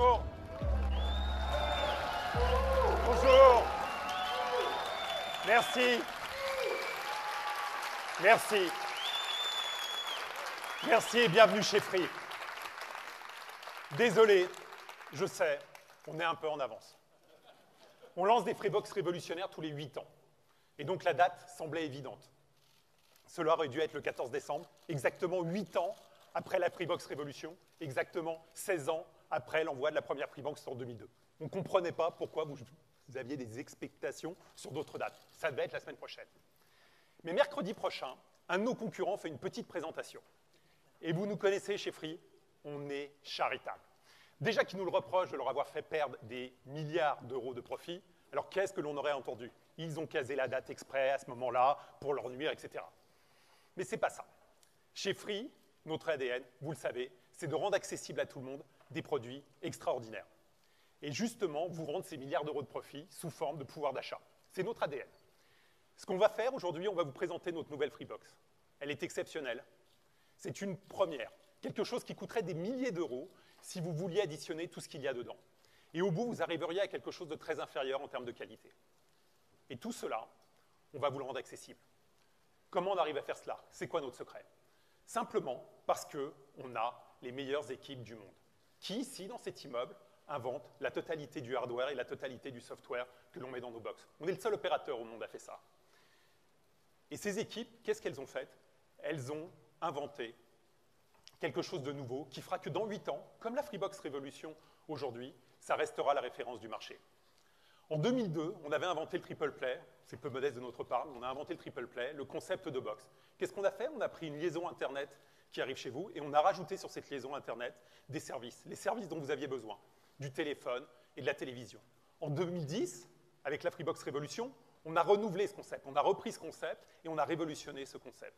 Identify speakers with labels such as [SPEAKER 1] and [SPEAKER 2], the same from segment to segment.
[SPEAKER 1] Bonjour. Bonjour. Merci. Merci. Merci et bienvenue chez Free. Désolé, je sais, on est un peu en avance. On lance des Freebox révolutionnaires tous les 8 ans. Et donc la date semblait évidente. Cela aurait dû être le 14 décembre, exactement 8 ans après la Freebox Révolution, exactement 16 ans après l'envoi de la première Freebox en 2002. On ne comprenait pas pourquoi vous aviez des expectations sur d'autres dates. Ça devait être la semaine prochaine. Mais mercredi prochain, un de nos concurrents fait une petite présentation. Et vous nous connaissez chez Free, on est charitable. Déjà qu'ils nous le reprochent de leur avoir fait perdre des milliards d'euros de profit, alors qu'est-ce que l'on aurait entendu? Ils ont casé la date exprès à ce moment-là pour leur nuire, etc. Mais ce n'est pas ça. Chez Free, notre ADN, vous le savez, c'est de rendre accessible à tout le monde des produits extraordinaires. Et justement, vous rendre ces milliards d'euros de profit sous forme de pouvoir d'achat. C'est notre ADN. Ce qu'on va faire aujourd'hui, on va vous présenter notre nouvelle Freebox. Elle est exceptionnelle. C'est une première. Quelque chose qui coûterait des milliers d'euros si vous vouliez additionner tout ce qu'il y a dedans. Et au bout, vous arriveriez à quelque chose de très inférieur en termes de qualité. Et tout cela, on va vous le rendre accessible. Comment on arrive à faire cela? C'est quoi notre secret? Simplement parce qu'on a les meilleures équipes du monde. Qui, ici, dans cet immeuble, invente la totalité du hardware et la totalité du software que l'on met dans nos box. On est le seul opérateur au monde à faire ça. Et ces équipes, qu'est-ce qu'elles ont fait? Elles ont inventé quelque chose de nouveau qui fera que dans 8 ans, comme la Freebox Révolution aujourd'hui, ça restera la référence du marché. En 2002, on avait inventé le triple play, c'est peu modeste de notre part, mais on a inventé le triple play, le concept de box. Qu'est-ce qu'on a fait? On a pris une liaison Internet qui arrive chez vous et on a rajouté sur cette liaison Internet des services, les services dont vous aviez besoin, du téléphone et de la télévision. En 2010, avec la Freebox Révolution, on a renouvelé ce concept, on a repris ce concept et on a révolutionné ce concept.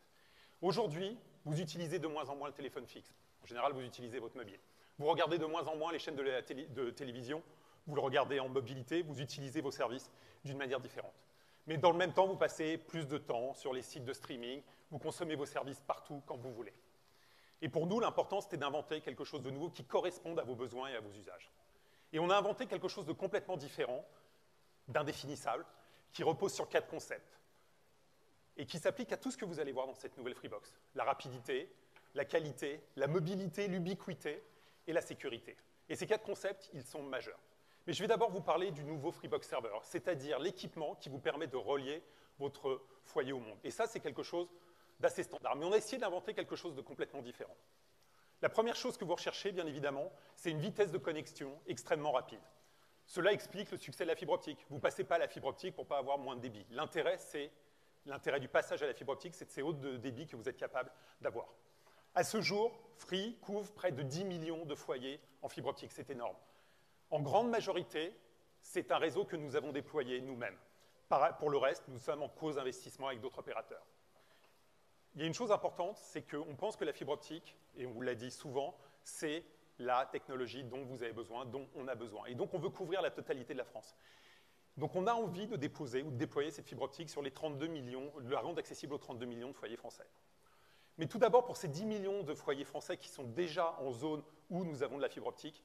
[SPEAKER 1] Aujourd'hui, vous utilisez de moins en moins le téléphone fixe. En général, vous utilisez votre mobile. Vous regardez de moins en moins les chaînes de télévision, vous le regardez en mobilité, vous utilisez vos services d'une manière différente. Mais dans le même temps, vous passez plus de temps sur les sites de streaming, vous consommez vos services partout quand vous voulez. Et pour nous, l'important, c'était d'inventer quelque chose de nouveau qui corresponde à vos besoins et à vos usages. Et on a inventé quelque chose de complètement différent, d'indéfinissable, qui repose sur 4 concepts et qui s'applique à tout ce que vous allez voir dans cette nouvelle Freebox. La rapidité, la qualité, la mobilité, l'ubiquité et la sécurité. Et ces 4 concepts, ils sont majeurs. Mais je vais d'abord vous parler du nouveau Freebox Server, c'est-à-dire l'équipement qui vous permet de relier votre foyer au monde. Et ça, c'est quelque chose d'assez standard. Mais on a essayé d'inventer quelque chose de complètement différent. La première chose que vous recherchez, bien évidemment, c'est une vitesse de connexion extrêmement rapide. Cela explique le succès de la fibre optique. Vous ne passez pas à la fibre optique pour ne pas avoir moins de débit. L'intérêt du passage à la fibre optique, c'est de ces hautes de débit que vous êtes capable d'avoir. À ce jour, Free couvre près de 10 millions de foyers en fibre optique. C'est énorme. En grande majorité, c'est un réseau que nous avons déployé nous-mêmes. Pour le reste, nous sommes en co-investissement avec d'autres opérateurs. Il y a une chose importante, c'est qu'on pense que la fibre optique, et on vous l'a dit souvent, c'est la technologie dont vous avez besoin, dont on a besoin. Et donc, on veut couvrir la totalité de la France. Donc, on a envie de déposer ou de déployer cette fibre optique sur les 32 millions, de la rendre accessible aux 32 millions de foyers français. Mais tout d'abord, pour ces 10 millions de foyers français qui sont déjà en zone où nous avons de la fibre optique,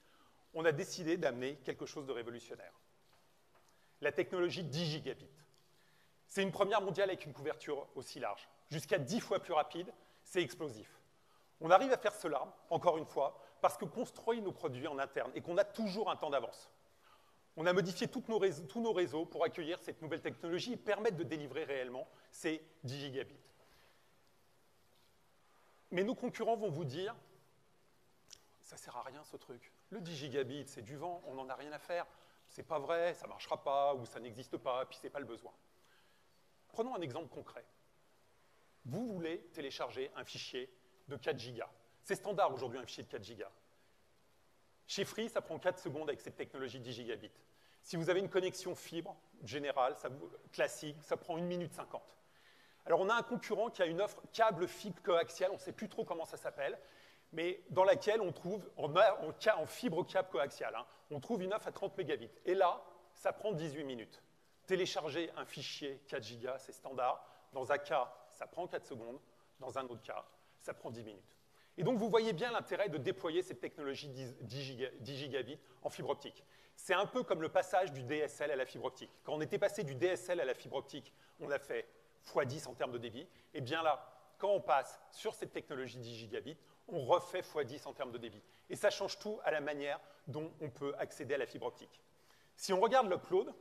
[SPEAKER 1] on a décidé d'amener quelque chose de révolutionnaire. La technologie 10 gigabits. C'est une première mondiale avec une couverture aussi large. Jusqu'à 10 fois plus rapide, c'est explosif. On arrive à faire cela, encore une fois, parce qu'on construit nos produits en interne et qu'on a toujours un temps d'avance. On a modifié tous nos réseaux pour accueillir cette nouvelle technologie et permettre de délivrer réellement ces 10 gigabits. Mais nos concurrents vont vous dire « ça ne sert à rien ce truc. Le 10 gigabits, c'est du vent, on n'en a rien à faire. C'est pas vrai, ça ne marchera pas ou ça n'existe pas, puis ce n'est pas le besoin. » Prenons un exemple concret. Vous voulez télécharger un fichier de 4 gigas. C'est standard aujourd'hui un fichier de 4 gigas. Chez Free, ça prend 4 secondes avec cette technologie 10 gigabits. Si vous avez une connexion fibre générale, classique, ça prend 1 minute 50. Alors on a un concurrent qui a une offre câble fibre coaxiale, on ne sait plus trop comment ça s'appelle, mais dans laquelle on trouve, en fibre câble coaxiale, on trouve une offre à 30 mégabits. Et là, ça prend 18 minutes. Télécharger un fichier 4 gigas, c'est standard. Dans un cas, ça prend 4 secondes. Dans un autre cas, ça prend 10 minutes. Et donc, vous voyez bien l'intérêt de déployer cette technologie 10 gigabits en fibre optique. C'est un peu comme le passage du DSL à la fibre optique. Quand on était passé du DSL à la fibre optique, on a fait x10 en termes de débit. Et bien là, quand on passe sur cette technologie 10 gigabits, on refait x10 en termes de débit. Et ça change tout à la manière dont on peut accéder à la fibre optique. Si on regarde l'upload,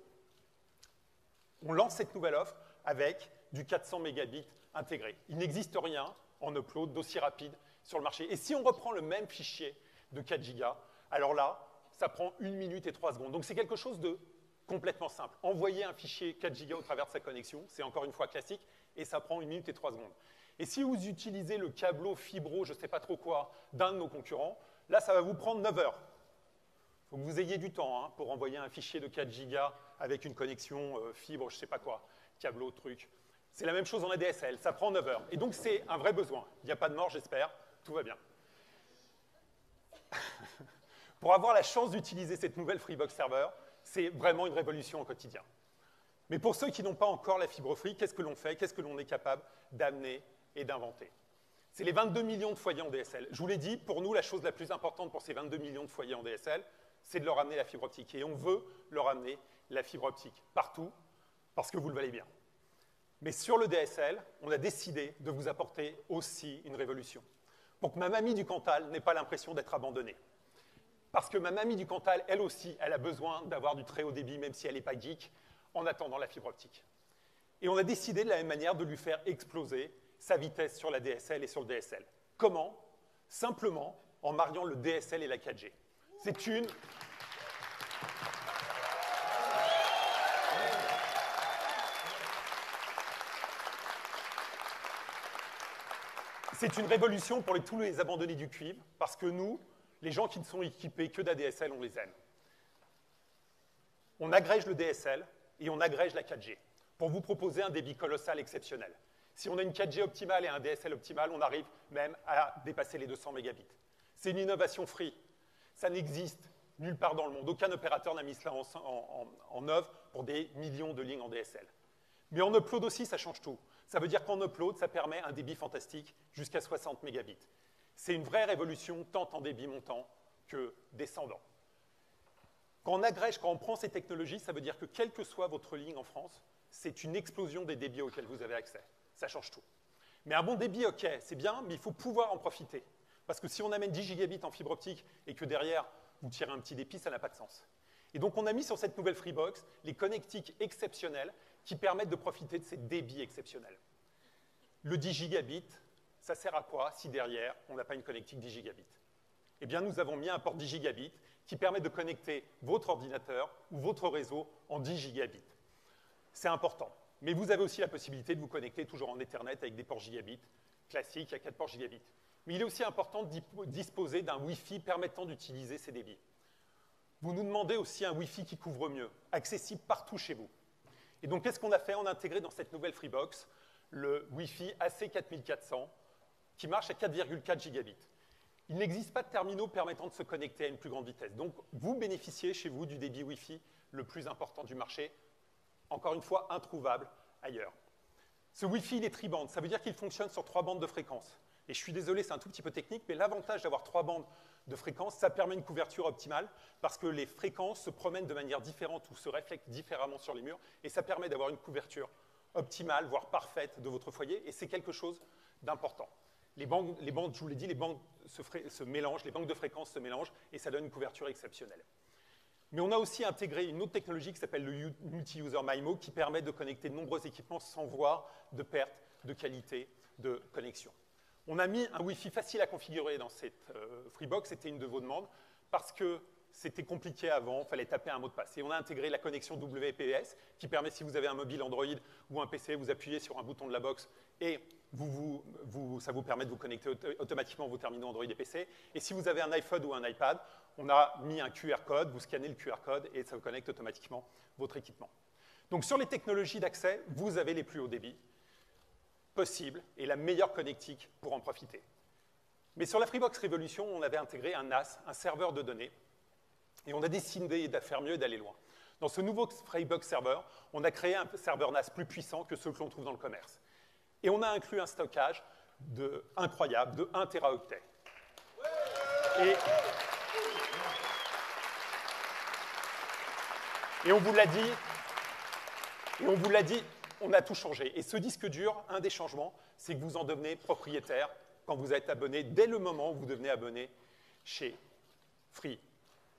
[SPEAKER 1] on lance cette nouvelle offre avec du 400 mégabits intégré. Il n'existe rien en upload d'aussi rapide sur le marché. Et si on reprend le même fichier de 4 gigas, alors là, ça prend 1 minute et 3 secondes. Donc c'est quelque chose de complètement simple. Envoyer un fichier 4 gigas au travers de sa connexion, c'est encore une fois classique, et ça prend 1 minute et 3 secondes. Et si vous utilisez le câbleau fibro, je ne sais pas trop quoi, d'un de nos concurrents, là, ça va vous prendre 9 heures. Il faut que vous ayez du temps pour envoyer un fichier de 4 gigas avec une connexion fibre, je ne sais pas quoi, câbleau, truc. C'est la même chose en ADSL, ça prend 9 heures. Et donc, c'est un vrai besoin. Il n'y a pas de mort, j'espère. Tout va bien. Pour avoir la chance d'utiliser cette nouvelle Freebox Server, c'est vraiment une révolution au quotidien. Mais pour ceux qui n'ont pas encore la fibre free, qu'est-ce que l'on fait? Qu'est-ce que l'on est capable d'amener et d'inventer? C'est les 22 millions de foyers en DSL. Je vous l'ai dit, pour nous, la chose la plus importante pour ces 22 millions de foyers en DSL, c'est de leur amener la fibre optique. Et on veut leur amener la fibre optique partout, parce que vous le valez bien. Mais sur le DSL, on a décidé de vous apporter aussi une révolution. Pour que ma mamie du Cantal n'ait pas l'impression d'être abandonnée. Parce que ma mamie du Cantal, elle aussi, elle a besoin d'avoir du très haut débit, même si elle n'est pas geek, en attendant la fibre optique. Et on a décidé de la même manière de lui faire exploser sa vitesse sur la DSL et sur le DSL. Comment? Simplement en mariant le DSL et la 4G. C'est une révolution pour tous les abandonnés du cuivre, parce que nous, les gens qui ne sont équipés que d'ADSL, on les aime. On agrège le DSL et on agrège la 4G pour vous proposer un débit colossal exceptionnel. Si on a une 4G optimale et un DSL optimal, on arrive même à dépasser les 200 mégabits. C'est une innovation free. Ça n'existe nulle part dans le monde. Aucun opérateur n'a mis cela en œuvre pour des millions de lignes en DSL. Mais en upload aussi, ça change tout. Ça veut dire qu'en upload, ça permet un débit fantastique jusqu'à 60 mégabits. C'est une vraie révolution, tant en débit montant que descendant. Quand on agrège, quand on prend ces technologies, ça veut dire que quelle que soit votre ligne en France, c'est une explosion des débits auxquels vous avez accès. Ça change tout. Mais un bon débit, ok, c'est bien, mais il faut pouvoir en profiter. Parce que si on amène 10 gigabits en fibre optique et que derrière, vous tirez un petit dépit, ça n'a pas de sens. Et donc, on a mis sur cette nouvelle Freebox les connectiques exceptionnels qui permettent de profiter de ces débits exceptionnels. Le 10 gigabits, ça sert à quoi si derrière, on n'a pas une connectique 10 gigabits? Eh bien, nous avons mis un port 10 gigabits qui permet de connecter votre ordinateur ou votre réseau en 10 gigabits. C'est important. Mais vous avez aussi la possibilité de vous connecter toujours en Ethernet avec des ports gigabits classiques à 4 ports gigabits. Mais il est aussi important de disposer d'un Wi-Fi permettant d'utiliser ces débits. Vous nous demandez aussi un Wi-Fi qui couvre mieux, accessible partout chez vous. Et donc, qu'est-ce qu'on a fait? On a intégré dans cette nouvelle Freebox le Wi-Fi AC4400 qui marche à 4,4 gigabits. Il n'existe pas de terminaux permettant de se connecter à une plus grande vitesse. Donc, vous bénéficiez chez vous du débit Wi-Fi le plus important du marché, encore une fois, introuvable ailleurs. Ce Wi-Fi, il est tri-bande. Ça veut dire qu'il fonctionne sur 3 bandes de fréquence. Et je suis désolé, c'est un tout petit peu technique, mais l'avantage d'avoir 3 bandes de fréquence, ça permet une couverture optimale parce que les fréquences se promènent de manière différente ou se reflètent différemment sur les murs, et ça permet d'avoir une couverture optimale, voire parfaite de votre foyer, et c'est quelque chose d'important. Les bandes, je vous l'ai dit, les bandes se mélangent, les banques de fréquences se mélangent, et ça donne une couverture exceptionnelle. Mais on a aussi intégré une autre technologie qui s'appelle le Multi-User MIMO, qui permet de connecter de nombreux équipements sans voir de perte de qualité de connexion. On a mis un Wi-Fi facile à configurer dans cette Freebox, c'était une de vos demandes, parce que c'était compliqué avant, il fallait taper un mot de passe. Et on a intégré la connexion WPS, qui permet, si vous avez un mobile Android ou un PC, vous appuyez sur un bouton de la box et ça vous permet de vous connecter automatiquement vos terminaux Android et PC. Et si vous avez un iPhone ou un iPad, on a mis un QR code, vous scannez le QR code et ça vous connecte automatiquement votre équipement. Donc sur les technologies d'accès, vous avez les plus hauts débits possibles et la meilleure connectique pour en profiter. Mais sur la Freebox Révolution, on avait intégré un NAS, un serveur de données, et on a décidé de faire mieux et d'aller loin. Dans ce nouveau Freebox Server, on a créé un serveur NAS plus puissant que ceux que l'on trouve dans le commerce. Et on a inclus un stockage incroyable de 1 Teraoctet. Et, et on vous l'a dit, on a tout changé. Et ce disque dur, un des changements, c'est que vous en devenez propriétaire quand vous êtes abonné, dès le moment où vous devenez abonné chez Free.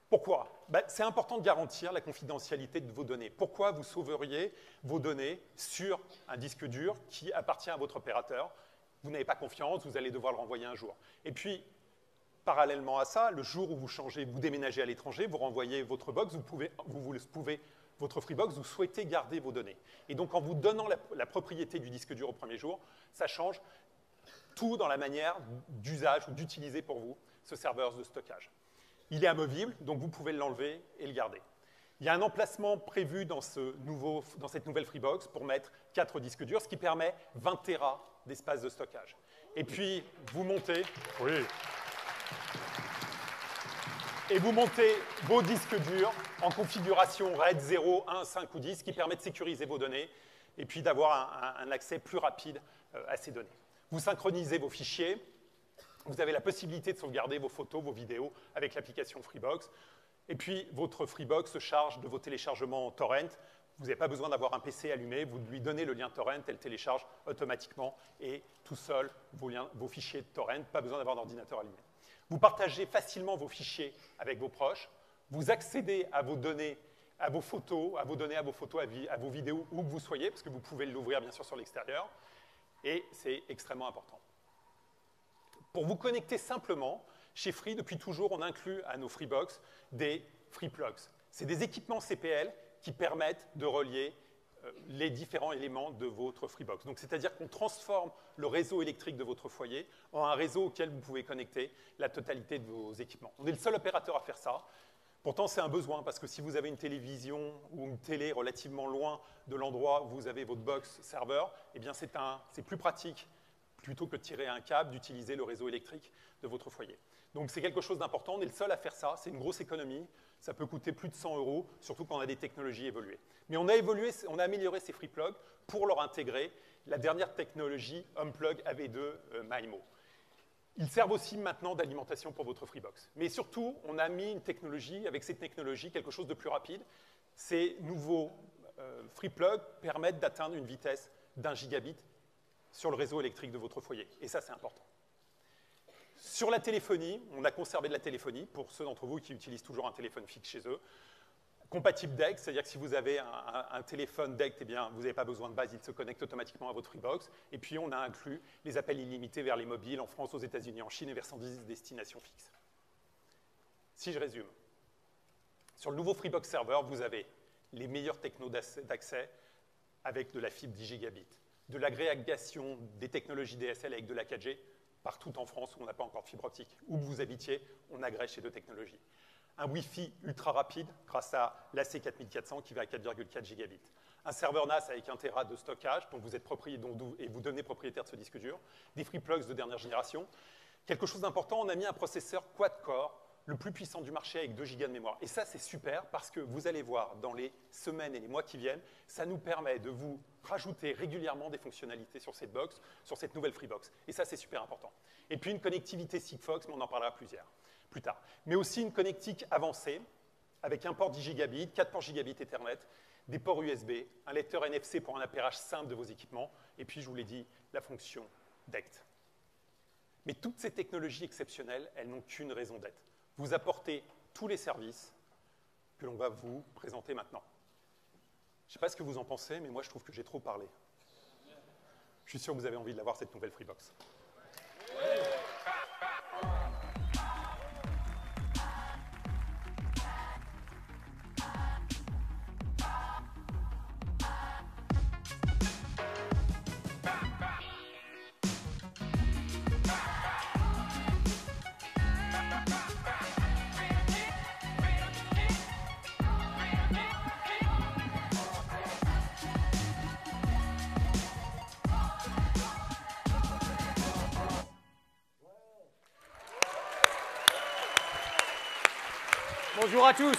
[SPEAKER 1] Pourquoi? C'est important de garantir la confidentialité de vos données. Pourquoi vous sauveriez vos données sur un disque dur qui appartient à votre opérateur? Vous n'avez pas confiance, vous allez devoir le renvoyer un jour. Et puis, parallèlement à ça, le jour où vous changez, vous déménagez à l'étranger, vous renvoyez votre box, votre Freebox, vous souhaitez garder vos données. Et donc, en vous donnant la propriété du disque dur au premier jour, ça change tout dans la manière d'usage ou d'utiliser pour vous ce serveur de stockage. Il est amovible, donc vous pouvez l'enlever et le garder. Il y a un emplacement prévu dans cette nouvelle Freebox pour mettre 4 disques durs, ce qui permet 20 Tera d'espace de stockage. Et puis, vous montez... Oui. Et vous montez vos disques durs en configuration RAID 0, 1, 5 ou 10, ce qui permet de sécuriser vos données et puis d'avoir un accès plus rapide à ces données. Vous synchronisez vos fichiers. Vous avez la possibilité de sauvegarder vos photos, vos vidéos avec l'application Freebox. Et puis, votre Freebox se charge de vos téléchargements torrent. Vous n'avez pas besoin d'avoir un PC allumé. Vous lui donnez le lien torrent, elle télécharge automatiquement et tout seul vos fichiers de torrent. Pas besoin d'avoir d'ordinateur allumé. Vous partagez facilement vos fichiers avec vos proches. Vous accédez à vos données, à vos photos, à vos vidéos, où que vous soyez, parce que vous pouvez l'ouvrir bien sûr sur l'extérieur. Et c'est extrêmement important. Pour vous connecter simplement, chez Free, depuis toujours, on inclut à nos Freebox des FreePlugs. C'est des équipements CPL qui permettent de relier les différents éléments de votre Freebox. Donc, c'est-à-dire qu'on transforme le réseau électrique de votre foyer en un réseau auquel vous pouvez connecter la totalité de vos équipements. On est le seul opérateur à faire ça. Pourtant, c'est un besoin, parce que si vous avez une télévision ou une télé relativement loin de l'endroit où vous avez votre box serveur, eh bien, c'est plus pratique, plutôt que de tirer un câble, d'utiliser le réseau électrique de votre foyer. Donc, c'est quelque chose d'important. On est le seul à faire ça. C'est une grosse économie. Ça peut coûter plus de 100 €, surtout quand on a des technologies évoluées. Mais on a amélioré ces FreePlugs pour leur intégrer la dernière technologie HomePlug AV2 MIMO. Ils servent aussi maintenant d'alimentation pour votre Freebox. Mais surtout, on a mis une technologie, avec cette technologie, quelque chose de plus rapide. Ces nouveaux FreePlugs permettent d'atteindre une vitesse d'1 gigabit sur le réseau électrique de votre foyer. Et ça, c'est important. Sur la téléphonie, on a conservé de la téléphonie, pour ceux d'entre vous qui utilisent toujours un téléphone fixe chez eux. Compatible DECT, c'est-à-dire que si vous avez un téléphone DECT, eh bien, vous n'avez pas besoin de base, il se connecte automatiquement à votre Freebox. Et puis, on a inclus les appels illimités vers les mobiles en France, aux États-Unis, en Chine et vers 110 destinations fixes. Si je résume, sur le nouveau Freebox Server, vous avez les meilleurs technos d'accès avec de la fibre 10 gigabits, de l'agrégation des technologies DSL avec de la 4G, partout en France où on n'a pas encore de fibre optique. Où que vous habitiez, on agrège ces deux technologies. Un Wi-Fi ultra rapide grâce à l'AC4400 qui va à 4,4 gigabits. Un serveur NAS avec 1 Tera de stockage dont vous êtes et vous devenez propriétaire de ce disque dur. Des FreePlugs de dernière génération. Quelque chose d'important, on a mis un processeur quad-core, le plus puissant du marché avec 2 Go de mémoire. Et ça, c'est super parce que vous allez voir dans les semaines et les mois qui viennent, ça nous permet de vous rajouter régulièrement des fonctionnalités sur cette box, sur cette nouvelle Freebox. Et ça, c'est super important. Et puis une connectivité Sigfox, mais on en parlera plus tard. Mais aussi une connectique avancée avec un port 10 gigabits, 4 ports gigabits Ethernet, des ports USB, un lecteur NFC pour un appairage simple de vos équipements, et puis, je vous l'ai dit, la fonction DECT. Mais toutes ces technologies exceptionnelles, elles n'ont qu'une raison d'être. Vous apportez tous les services que l'on va vous présenter maintenant. Je ne sais pas ce que vous en pensez, mais moi, je trouve que j'ai trop parlé. Je suis sûr que vous avez envie de l'avoir, cette nouvelle Freebox.
[SPEAKER 2] Bonjour à tous.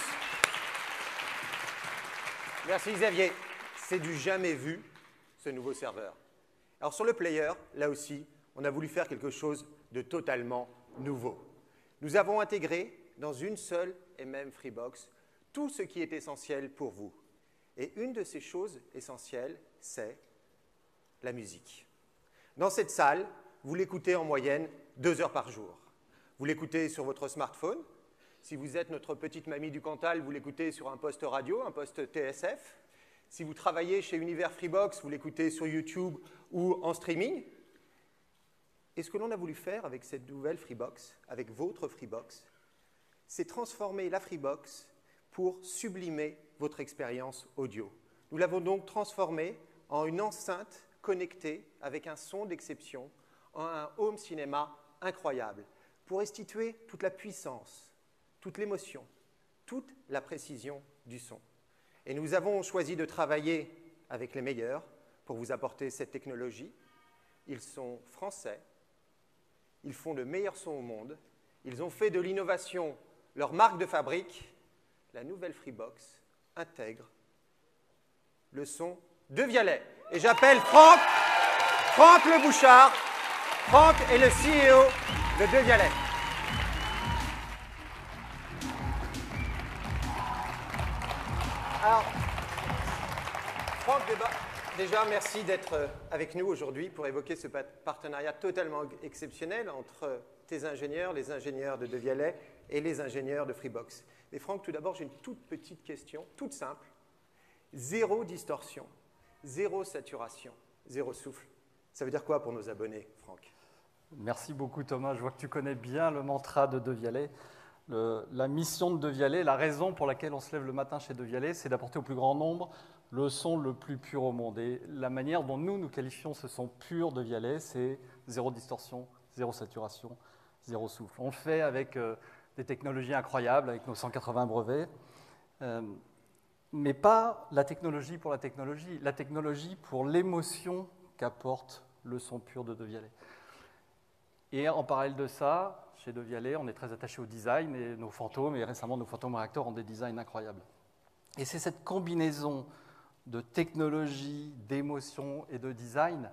[SPEAKER 2] Merci Xavier. C'est du jamais vu, ce nouveau serveur. Alors sur le player, là aussi, on a voulu faire quelque chose de totalement nouveau. Nous avons intégré dans une seule et même Freebox tout ce qui est essentiel pour vous. Et une de ces choses essentielles, c'est la musique. Dans cette salle, vous l'écoutez en moyenne 2 heures par jour. Vous l'écoutez sur votre smartphone. Si vous êtes notre petite mamie du Cantal, vous l'écoutez sur un poste radio, un poste TSF. Si vous travaillez chez Univers Freebox, vous l'écoutez sur YouTube ou en streaming. Et ce que l'on a voulu faire avec cette nouvelle Freebox, avec votre Freebox, c'est transformer la Freebox pour sublimer votre expérience audio. Nous l'avons donc transformée en une enceinte connectée avec un son d'exception, en un home cinéma incroyable, pour restituer toute la puissance, toute l'émotion, toute la précision du son. Et nous avons choisi de travailler avec les meilleurs pour vous apporter cette technologie. Ils sont français, ils font le meilleur son au monde, ils ont fait de l'innovation leur marque de fabrique. La nouvelle Freebox intègre le son de Vialet. Et j'appelle Franck Le Bouchard. Franck est le CEO de Vialet. Alors, Franck, déjà, merci d'être avec nous aujourd'hui pour évoquer ce partenariat totalement exceptionnel entre tes ingénieurs, les ingénieurs de Vialet et les ingénieurs de Freebox. Mais Franck, tout d'abord, j'ai une toute petite question, toute simple. 0 distorsion, 0 saturation, 0 souffle. Ça veut dire quoi pour nos abonnés, Franck?
[SPEAKER 3] Merci beaucoup, Thomas. Je vois que tu connais bien le mantra de De Vialet. La mission de De Vialet, la raison pour laquelle on se lève le matin chez De Vialet, c'est d'apporter au plus grand nombre le son le plus pur au monde. Et la manière dont nous qualifions ce son pur de Vialet, c'est 0 distorsion, 0 saturation, 0 souffle. On le fait avec des technologies incroyables, avec nos 180 brevets, mais pas la technologie pour l'émotion qu'apporte le son pur de Vialet. Et en parallèle de ça, chez De Vialet, on est très attaché au design, et nos fantômes, et récemment nos fantômes réacteurs ont des designs incroyables. Et c'est cette combinaison de technologie, d'émotion et de design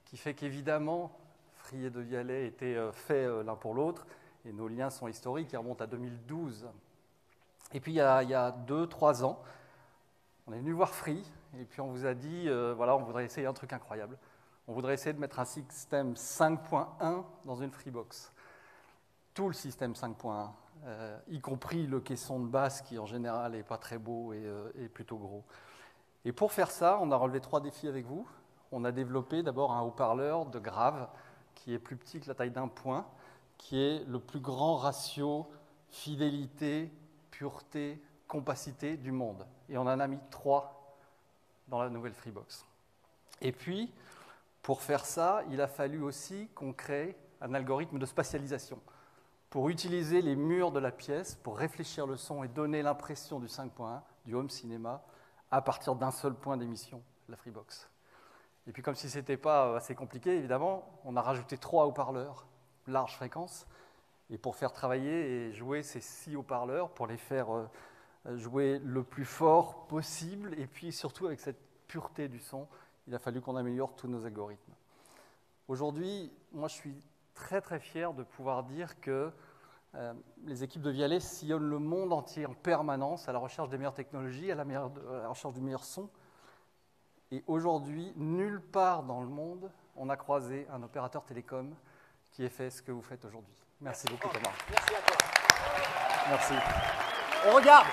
[SPEAKER 3] qui fait qu'évidemment, Free et De Vialet étaient faits l'un pour l'autre, et nos liens sont historiques, ils remontent à 2012. Et puis il y a 2-3 ans, on est venu voir Free, et puis on vous a dit, voilà, on voudrait essayer un truc incroyable. On voudrait essayer de mettre un système 5.1 dans une Freebox. Tout le système 5.1, y compris le caisson de basse qui en général n'est pas très beau et plutôt gros. Et pour faire ça, on a relevé 3 défis avec vous. On a développé d'abord un haut-parleur de grave qui est plus petit que la taille d'un point, qui est le plus grand ratio fidélité, pureté, compacité du monde. Et on en a mis 3 dans la nouvelle Freebox. Et puis, pour faire ça, il a fallu aussi qu'on crée un algorithme de spatialisation pour utiliser les murs de la pièce, pour réfléchir le son et donner l'impression du 5.1, du home cinéma, à partir d'un seul point d'émission, la Freebox. Et puis comme si ce n'était pas assez compliqué, évidemment, on a rajouté 3 haut-parleurs, large fréquence, et pour faire travailler et jouer ces 6 haut-parleurs, pour les faire jouer le plus fort possible, et puis surtout avec cette pureté du son, il a fallu qu'on améliore tous nos algorithmes. Aujourd'hui, moi je suis très très fier de pouvoir dire que les équipes de Vialet sillonnent le monde entier en permanence à la recherche des meilleures technologies, à la recherche du meilleur son. Et aujourd'hui, nulle part dans le monde, on a croisé un opérateur télécom qui ait fait ce que vous faites aujourd'hui. Merci beaucoup, Thomas.
[SPEAKER 2] Merci à toi.
[SPEAKER 3] Merci.
[SPEAKER 2] On regarde.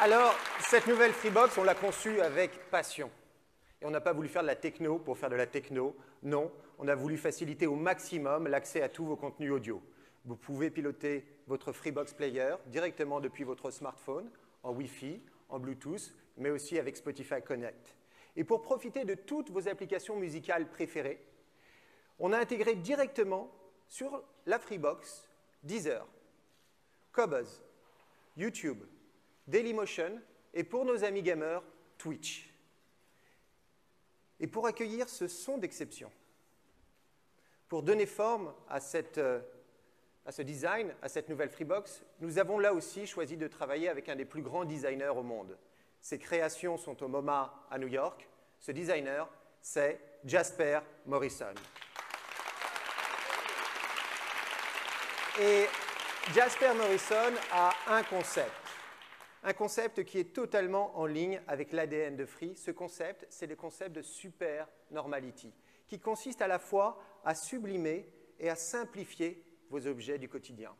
[SPEAKER 2] Alors, cette nouvelle Freebox, on l'a conçue avec passion. Et on n'a pas voulu faire de la techno pour faire de la techno. Non, on a voulu faciliter au maximum l'accès à tous vos contenus audio. Vous pouvez piloter votre Freebox Player directement depuis votre smartphone, en Wi-Fi, en Bluetooth, mais aussi avec Spotify Connect. Et pour profiter de toutes vos applications musicales préférées, on a intégré directement sur la Freebox Deezer, Qobuz, YouTube, Dailymotion et pour nos amis gamers, Twitch. Et pour accueillir ce son d'exception, pour donner forme à ce design, à cette nouvelle Freebox, nous avons là aussi choisi de travailler avec un des plus grands designers au monde. Ses créations sont au MoMA à New York. Ce designer, c'est Jasper Morrison. Et Jasper Morrison a un concept qui est totalement en ligne avec l'ADN de Free. Ce concept, c'est le concept de super normality, qui consiste à la fois à sublimer et à simplifier vos objets du quotidien.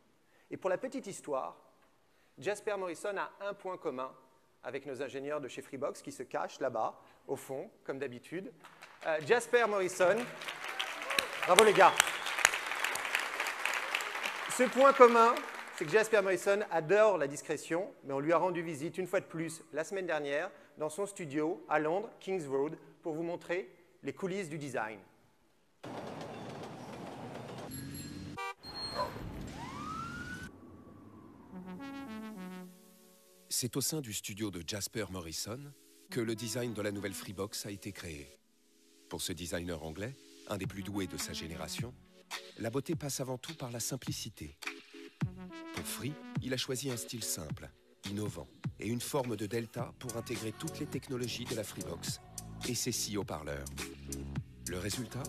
[SPEAKER 2] Et pour la petite histoire, Jasper Morrison a un point commun avec nos ingénieurs de chez Freebox qui se cachent là-bas, au fond, comme d'habitude. Jasper Morrison, bravo les gars. Ce point commun, c'est que Jasper Morrison adore la discrétion, mais on lui a rendu visite une fois de plus la semaine dernière dans son studio à Londres, Kings Road, pour vous montrer les coulisses du design.
[SPEAKER 4] C'est au sein du studio de Jasper Morrison que le design de la nouvelle Freebox a été créé. Pour ce designer anglais, un des plus doués de sa génération, la beauté passe avant tout par la simplicité. Pour Free, il a choisi un style simple, innovant et une forme de delta pour intégrer toutes les technologies de la Freebox et ses 6 haut-parleurs. Le résultat ?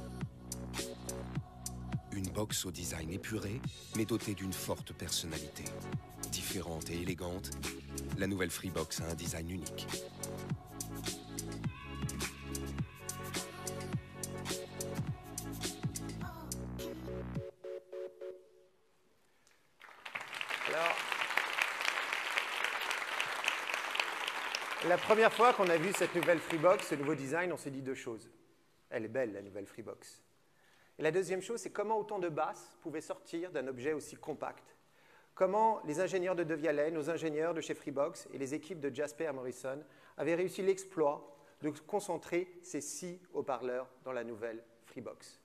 [SPEAKER 4] Une box au design épuré, mais dotée d'une forte personnalité. Différente et élégante, la nouvelle Freebox a un design unique.
[SPEAKER 2] Alors, la première fois qu'on a vu cette nouvelle Freebox, ce nouveau design, on s'est dit 2 choses. Elle est belle, la nouvelle Freebox. Et la deuxième chose, c'est comment autant de basses pouvaient sortir d'un objet aussi compact. Comment les ingénieurs de Devialet, nos ingénieurs de chez Freebox et les équipes de Jasper Morrison avaient réussi l'exploit de concentrer ces 6 haut-parleurs dans la nouvelle Freebox.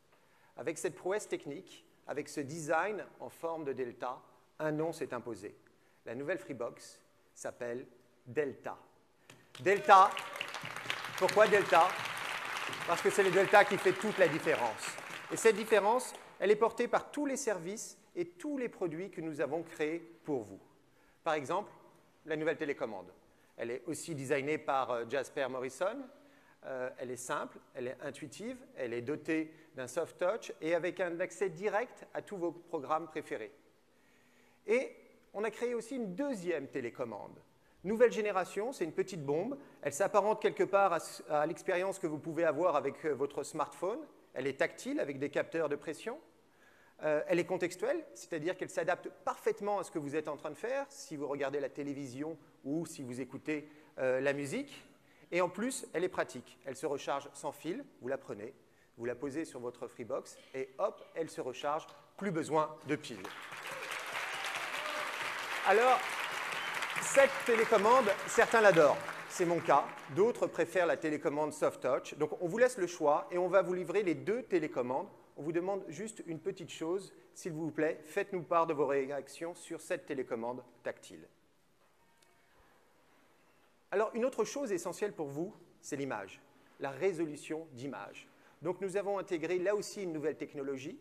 [SPEAKER 2] Avec cette prouesse technique, avec ce design en forme de delta, un nom s'est imposé. La nouvelle Freebox s'appelle Delta. Delta, pourquoi Delta? Parce que c'est le delta qui fait toute la différence. Et cette différence, elle est portée par tous les services et tous les produits que nous avons créés pour vous. Par exemple, la nouvelle télécommande. Elle est aussi designée par Jasper Morrison. Elle est simple, elle est intuitive, elle est dotée d'un soft touch et avec un accès direct à tous vos programmes préférés. Et on a créé aussi une deuxième télécommande. Nouvelle génération, c'est une petite bombe. Elle s'apparente quelque part à l'expérience que vous pouvez avoir avec votre smartphone. Elle est tactile avec des capteurs de pression. Elle est contextuelle, c'est-à-dire qu'elle s'adapte parfaitement à ce que vous êtes en train de faire, si vous regardez la télévision ou si vous écoutez la musique. Et en plus, elle est pratique. Elle se recharge sans fil, vous la prenez, vous la posez sur votre Freebox et hop, elle se recharge, plus besoin de piles. Alors, cette télécommande, certains l'adorent. C'est mon cas. D'autres préfèrent la télécommande Soft Touch. Donc, on vous laisse le choix et on va vous livrer les 2 télécommandes. On vous demande juste une petite chose, s'il vous plaît, faites-nous part de vos réactions sur cette télécommande tactile. Alors, une autre chose essentielle pour vous, c'est l'image, la résolution d'image. Donc, nous avons intégré là aussi une nouvelle technologie,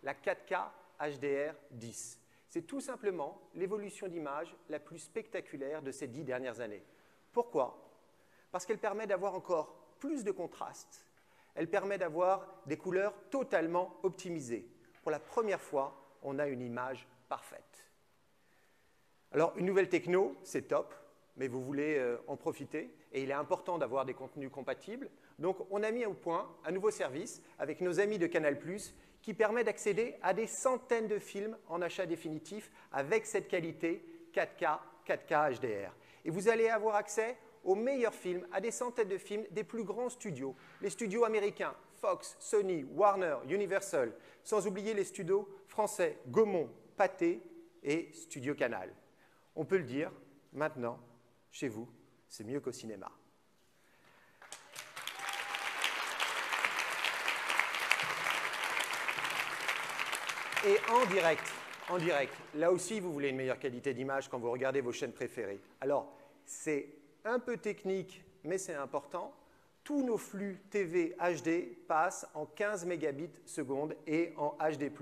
[SPEAKER 2] la 4K HDR10. C'est tout simplement l'évolution d'image la plus spectaculaire de ces 10 dernières années. Pourquoi? Parce qu'elle permet d'avoir encore plus de contraste. Elle permet d'avoir des couleurs totalement optimisées. Pour la première fois, on a une image parfaite. Alors, une nouvelle techno, c'est top, mais vous voulez en profiter, et il est important d'avoir des contenus compatibles. Donc, on a mis au point un nouveau service avec nos amis de Canal+, qui permet d'accéder à des centaines de films en achat définitif avec cette qualité 4K, 4K HDR. Et vous allez avoir accès aux meilleurs films, à des centaines de films des plus grands studios, les studios américains, Fox, Sony, Warner, Universal, sans oublier les studios français, Gaumont, Pathé et Studio Canal. On peut le dire, maintenant, chez vous, c'est mieux qu'au cinéma. Et en direct, là aussi, vous voulez une meilleure qualité d'image quand vous regardez vos chaînes préférées. Alors, c'est un peu technique, mais c'est important. Tous nos flux TV HD passent en 15 mégabits seconde et en HD+.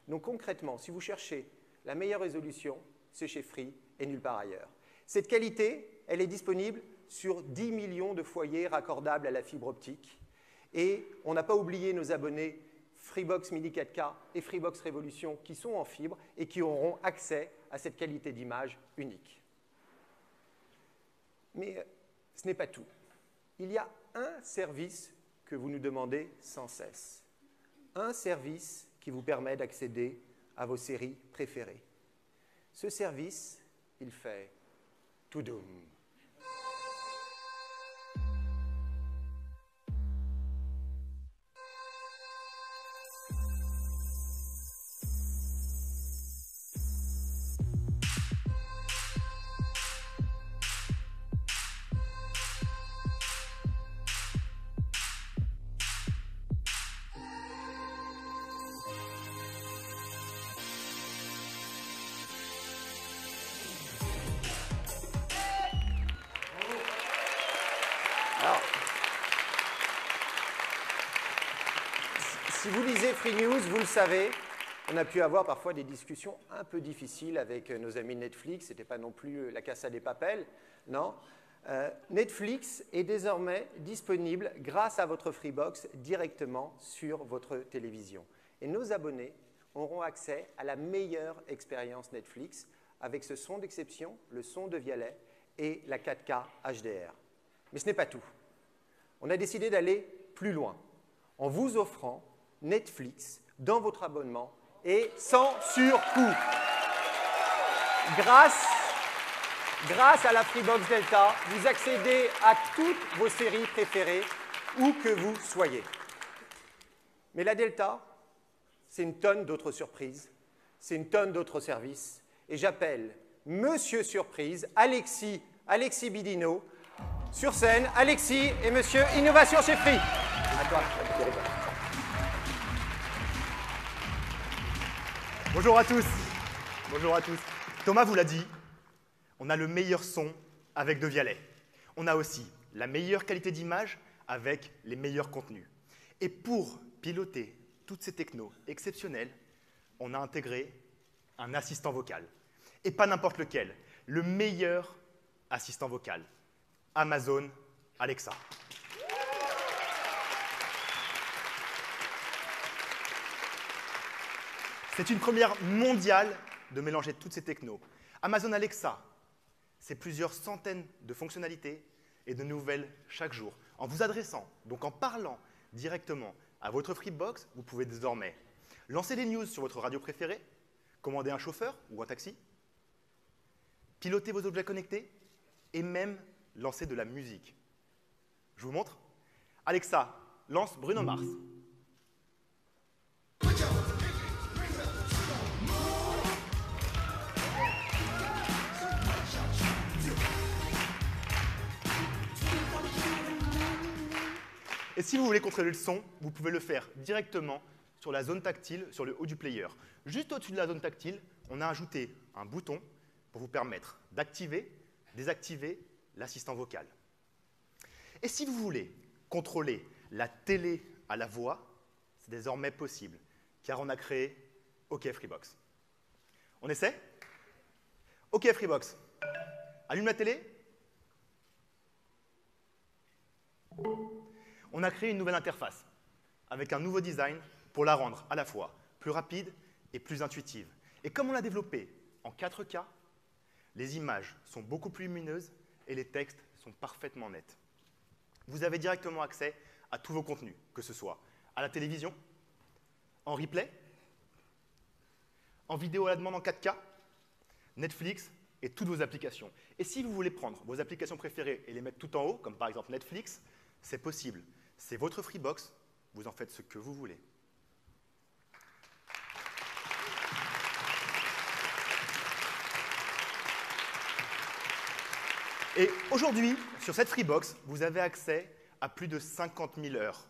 [SPEAKER 2] Donc concrètement, si vous cherchez la meilleure résolution, c'est chez Free et nulle part ailleurs. Cette qualité, elle est disponible sur 10 millions de foyers raccordables à la fibre optique. Et on n'a pas oublié nos abonnés Freebox Mini 4K et Freebox Révolution qui sont en fibre et qui auront accès à cette qualité d'image unique. Mais ce n'est pas tout. Il y a un service que vous nous demandez sans cesse. Un service qui vous permet d'accéder à vos séries préférées. Ce service, il fait tout doux. Si vous lisez Free News, vous le savez, on a pu avoir parfois des discussions un peu difficiles avec nos amis de Netflix. Ce n'était pas non plus la Casa des Papel, non. Netflix est désormais disponible grâce à votre Freebox directement sur votre télévision. Et nos abonnés auront accès à la meilleure expérience Netflix avec ce son d'exception, le son de Vialet et la 4K HDR. Mais ce n'est pas tout. On a décidé d'aller plus loin en vous offrant Netflix dans votre abonnement et sans surcoût. Grâce à la Freebox Delta, vous accédez à toutes vos séries préférées où que vous soyez. Mais la Delta, c'est une tonne d'autres surprises, c'est une tonne d'autres services. Et j'appelle Monsieur Surprise, Alexis Bidino, sur scène. Alexis et Monsieur Innovation chez Free. À toi.
[SPEAKER 5] Bonjour à tous. Bonjour à tous. Thomas vous l'a dit, on a le meilleur son avec de Vialet. On a aussi la meilleure qualité d'image avec les meilleurs contenus. Et pour piloter toutes ces technos exceptionnelles, on a intégré un assistant vocal. Et pas n'importe lequel, le meilleur assistant vocal, Amazon Alexa. C'est une première mondiale de mélanger toutes ces technos. Amazon Alexa, c'est plusieurs centaines de fonctionnalités et de nouvelles chaque jour. En vous adressant, donc en parlant directement à votre Freebox, vous pouvez désormais lancer des news sur votre radio préférée, commander un chauffeur ou un taxi, piloter vos objets connectés et même lancer de la musique. Je vous montre. Alexa, lance Bruno Mars. Et si vous voulez contrôler le son, vous pouvez le faire directement sur la zone tactile, sur le haut du player. Juste au-dessus de la zone tactile, on a ajouté un bouton pour vous permettre d'activer, désactiver l'assistant vocal. Et si vous voulez contrôler la télé à la voix, c'est désormais possible, car on a créé OK Freebox. On essaie? OK Freebox. Allume la télé. On a créé une nouvelle interface avec un nouveau design pour la rendre à la fois plus rapide et plus intuitive. Et comme on l'a développé en 4K, les images sont beaucoup plus lumineuses et les textes sont parfaitement nets. Vous avez directement accès à tous vos contenus, que ce soit à la télévision, en replay, en vidéo à la demande en 4K, Netflix et toutes vos applications. Et si vous voulez prendre vos applications préférées et les mettre tout en haut, comme par exemple Netflix, c'est possible. C'est votre Freebox, vous en faites ce que vous voulez. Et aujourd'hui, sur cette Freebox, vous avez accès à plus de 50 000 heures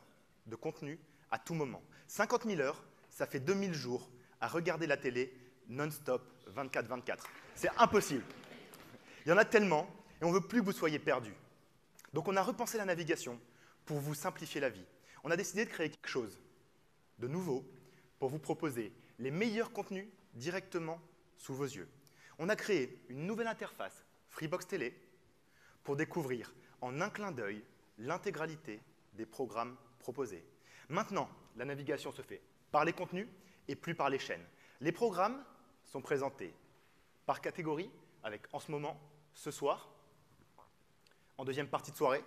[SPEAKER 5] de contenu à tout moment. 50 000 heures, ça fait 2000 jours à regarder la télé non-stop 24/24. C'est impossible. Il y en a tellement, et on ne veut plus que vous soyez perdus. Donc on a repensé la navigation pour vous simplifier la vie. On a décidé de créer quelque chose de nouveau pour vous proposer les meilleurs contenus directement sous vos yeux. On a créé une nouvelle interface Freebox Télé pour découvrir en un clin d'œil l'intégralité des programmes proposés. Maintenant, la navigation se fait par les contenus et plus par les chaînes. Les programmes sont présentés par catégorie, avec en ce moment, ce soir, en deuxième partie de soirée,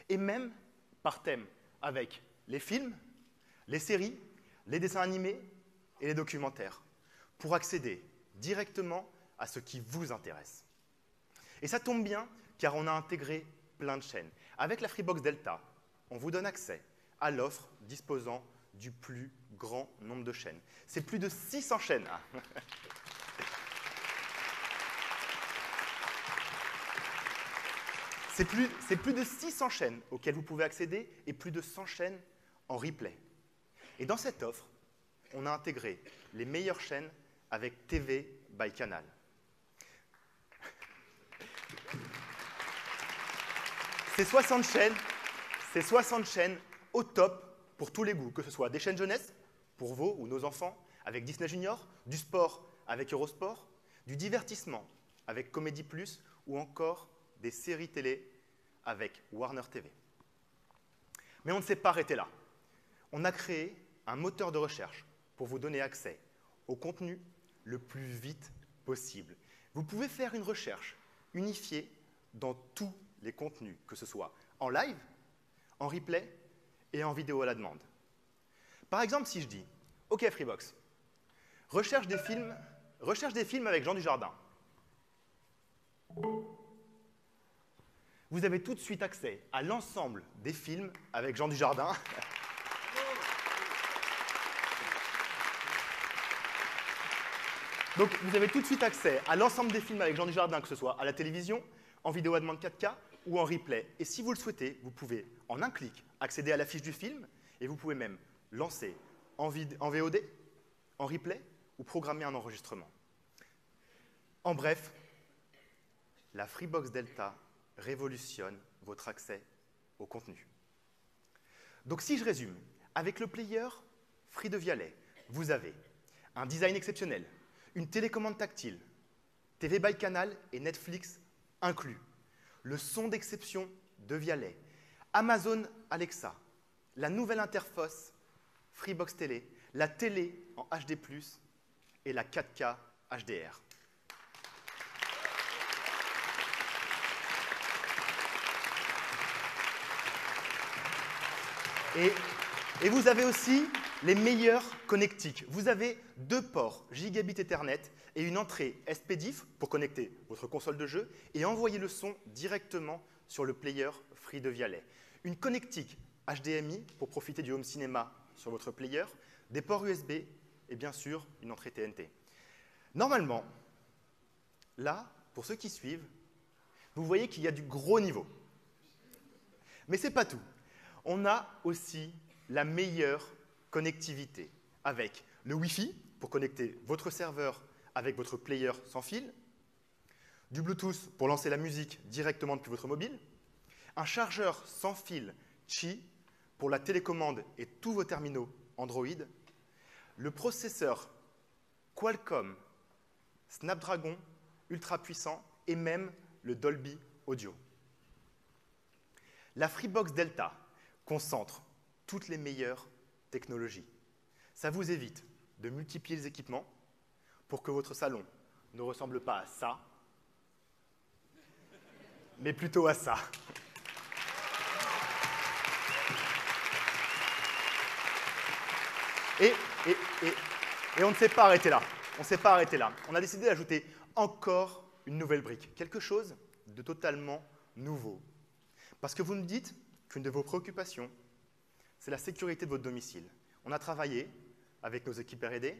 [SPEAKER 5] et même par thème, avec les films, les séries, les dessins animés et les documentaires, pour accéder directement à ce qui vous intéresse. Et ça tombe bien, car on a intégré plein de chaînes. Avec la Freebox Delta, on vous donne accès à l'offre disposant du plus grand nombre de chaînes. C'est plus de 600 chaînes. C'est plus de 600 chaînes auxquelles vous pouvez accéder et plus de 100 chaînes en replay. Et dans cette offre, on a intégré les meilleures chaînes avec TV by Canal. Ces 60 chaînes au top pour tous les goûts, que ce soit des chaînes jeunesse, pour vos ou nos enfants, avec Disney Junior, du sport avec Eurosport, du divertissement avec Comédie Plus, ou encore des séries télé avec Warner TV. Mais on ne s'est pas arrêté là. On a créé un moteur de recherche pour vous donner accès au contenu le plus vite possible. Vous pouvez faire une recherche unifiée dans tous les contenus, que ce soit en live, en replay et en vidéo à la demande. Par exemple, si je dis « OK Freebox, recherche des films avec Jean Dujardin », vous avez tout de suite accès à l'ensemble des films avec Jean Dujardin. Donc, vous avez tout de suite accès à l'ensemble des films avec Jean Dujardin, que ce soit à la télévision, en vidéo à demande 4K ou en replay. Et si vous le souhaitez, vous pouvez, en un clic, accéder à la fiche du film et vous pouvez même lancer en VOD, en replay ou programmer un enregistrement. En bref, la Freebox Delta révolutionne votre accès au contenu. Donc si je résume, avec le player Free de Vialet, vous avez un design exceptionnel, une télécommande tactile, TV by Canal et Netflix inclus, le son d'exception de Vialet, Amazon Alexa, la nouvelle interface Freebox Télé, la télé en HD+, et la 4K HDR. Et vous avez aussi les meilleurs connectiques. Vous avez 2 ports Gigabit Ethernet et une entrée SPDIF pour connecter votre console de jeu et envoyer le son directement sur le player Free de Vialet. Une connectique HDMI pour profiter du home cinéma sur votre player, des ports USB et bien sûr une entrée TNT. Normalement, là, pour ceux qui suivent, vous voyez qu'il y a du gros niveau. Mais ce n'est pas tout. On a aussi la meilleure connectivité avec le Wi-Fi pour connecter votre serveur avec votre player sans fil, du Bluetooth pour lancer la musique directement depuis votre mobile, un chargeur sans fil Qi pour la télécommande et tous vos terminaux Android, le processeur Qualcomm Snapdragon ultra puissant et même le Dolby Audio. La Freebox Delta concentre toutes les meilleures technologies. Ça vous évite de multiplier les équipements pour que votre salon ne ressemble pas à ça, mais plutôt à ça. Et on ne s'est pas arrêté là. On ne s'est pas arrêté là. On a décidé d'ajouter encore une nouvelle brique, quelque chose de totalement nouveau. Parce que vous nous dites qu'une de vos préoccupations, c'est la sécurité de votre domicile. On a travaillé avec nos équipes R&D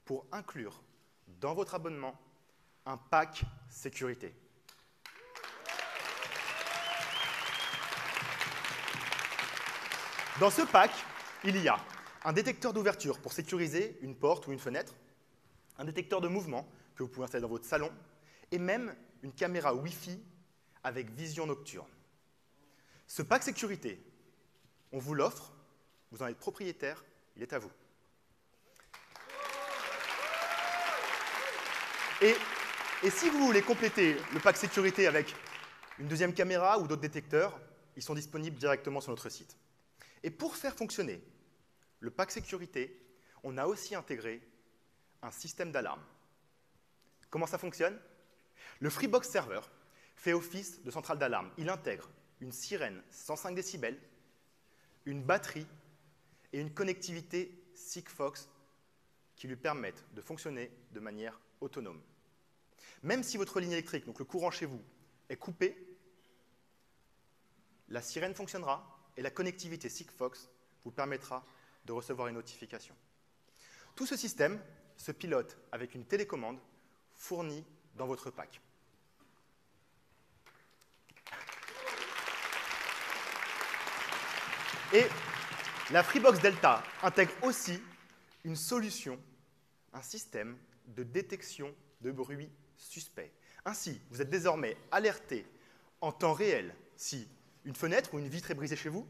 [SPEAKER 5] pour inclure dans votre abonnement un pack sécurité. Dans ce pack, il y a un détecteur d'ouverture pour sécuriser une porte ou une fenêtre, un détecteur de mouvement que vous pouvez installer dans votre salon, et même une caméra Wi-Fi avec vision nocturne. Ce pack sécurité, on vous l'offre, vous en êtes propriétaire, il est à vous. Et si vous voulez compléter le pack sécurité avec une deuxième caméra ou d'autres détecteurs, ils sont disponibles directement sur notre site. Et pour faire fonctionner le pack sécurité, on a aussi intégré un système d'alarme. Comment ça fonctionne? Le Freebox Server fait office de centrale d'alarme. Il intègre une sirène 105 décibels, une batterie et une connectivité Sigfox qui lui permettent de fonctionner de manière autonome. Même si votre ligne électrique, donc le courant chez vous, est coupé, la sirène fonctionnera et la connectivité Sigfox vous permettra de recevoir une notification. Tout ce système se pilote avec une télécommande fournie dans votre pack. Et la Freebox Delta intègre aussi une solution, un système de détection de bruit suspect. Ainsi, vous êtes désormais alerté en temps réel si une fenêtre ou une vitre est brisée chez vous,